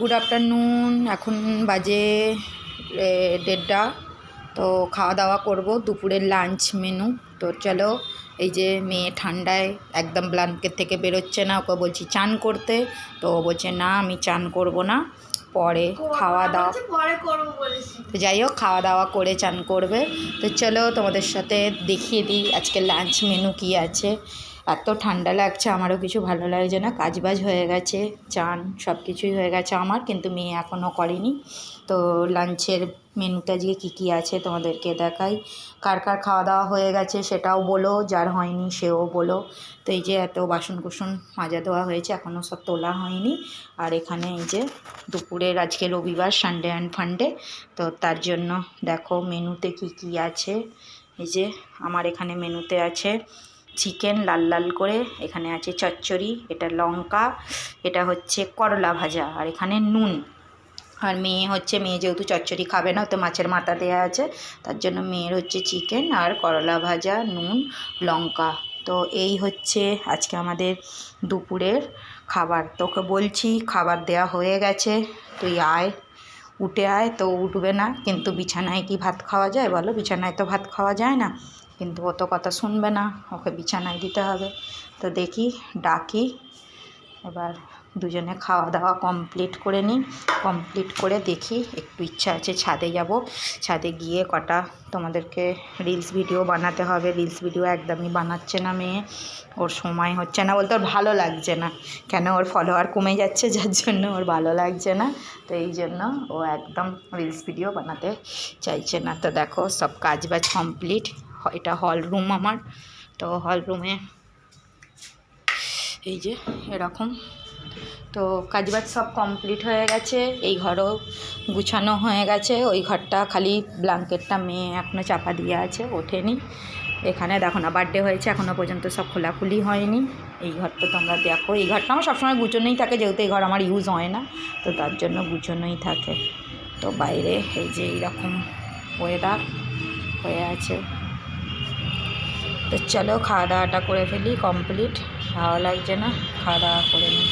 Good afternoon. এখন বাজে 1:30। তো খাওয়া দাওয়া করব, দুপুরের লাঞ্চ মেনু। তো চলো, এই যে মেয়ে ঠান্ডায় একদম ব্ল্যাঙ্কেট থেকে বেরোচ্ছে না, ওকে বলছি চান করতে, তো বলছে না আমি চান করব না, পরে খাওয়া দাওয়া তো যাই হোক খাওয়া দাওয়া করে চান করবে। তো চলো তোমাদের সাথে দেখিয়ে দিই আজকে লাঞ্চ মেনু কী আছে। এত ঠান্ডা লাগছে, আমারও কিছু ভালো লাগছে না, কাজবাজ হয়ে গেছে, চান সব কিছুই হয়ে গেছে আমার, কিন্তু মেয়ে এখনও করেনি। তো লাঞ্চের মেনুতে আজকে কী কী আছে তোমাদেরকে দেখাই। কার কার খাওয়া দাওয়া হয়ে গেছে সেটাও বলো, যার হয়নি সেও বলো। তো এই যে এত বাসন কুসন মাজা দেওয়া হয়েছে, এখনও সব তোলা হয়নি। আর এখানে এই যে দুপুরের, আজকে রবিবার, সানডে অ্যান্ড ফান্ডে, তো তার জন্য দেখো মেনুতে কী কী আছে। এই যে আমার এখানে মেনুতে আছে চিকেন লাল লাল করে, এখানে আছে চচ্চড়ি, এটা লঙ্কা, এটা হচ্ছে করলা ভাজা, আর এখানে নুন। আর মেয়ে যেহেতু চচ্চড়ি খাবে না, তো মাছের মাথা দেওয়া আছে, তার জন্য মেয়ের হচ্ছে চিকেন আর করলা ভাজা, নুন, লঙ্কা। তো এই হচ্ছে আজকে আমাদের দুপুরের খাবার। তোকে বলছি খাবার দেয়া হয়ে গেছে, তুই আয়, উঠে আয়। তো উঠবে না, কিন্তু বিছানায় কি ভাত খাওয়া যায় বলো? বিছানায় তো ভাত খাওয়া যায় না, কিন্তু ও তো কথা শুনবে না, ওকে বিছানায় দিতে হবে। তো দেখি ডাকি, এবার দুজনে খাওয়া দাওয়া কমপ্লিট করে নিই। কমপ্লিট করে দেখি, একটু ইচ্ছা আছে ছাদে যাব, ছাদে গিয়ে কটা তোমাদেরকে রিলস ভিডিও বানাতে হবে। রিলস ভিডিও একদমই বানাচ্ছে না মেয়ে, ওর সময় হচ্ছে না, বলতে ওর ভালো লাগছে না, কেন ওর ফলোয়ার কমে যাচ্ছে, যার জন্য ওর ভালো লাগছে না। তো এই জন্য ও একদম রিলস ভিডিও বানাতে চাইছে না। তো দেখো সব কাজ বাজ কমপ্লিট। এটা হল রুম আমার। তো হল রুমে এই যে এরকম, তো কাজবাজ সব কমপ্লিট হয়ে গেছে। এই ঘরও গুছানো হয়ে গেছে, ওই ঘরটা খালি ব্ল্যাঙ্কেটটা মেয়ে এখনও চাপা দিয়ে আছে, ওঠেনি। এখানে দেখো না, বার্থডে হয়েছে, এখনও পর্যন্ত সব খোলাখুলি হয়নি। এই ঘরটা তোমরা দেখো, এই ঘরটা আমার সবসময় গুছোনোই থাকে, যেহেতু এই ঘর আমার ইউজ হয় না, তো তার জন্য গুছোনোই থাকে। তো বাইরে এই যে এইরকম ওয়েদার হয়ে আছে। তো চলো খাওয়া দাওয়াটা করে ফেলি, কমপ্লিট, ভালো লাগছে না, খাওয়া দাওয়া করে নিই।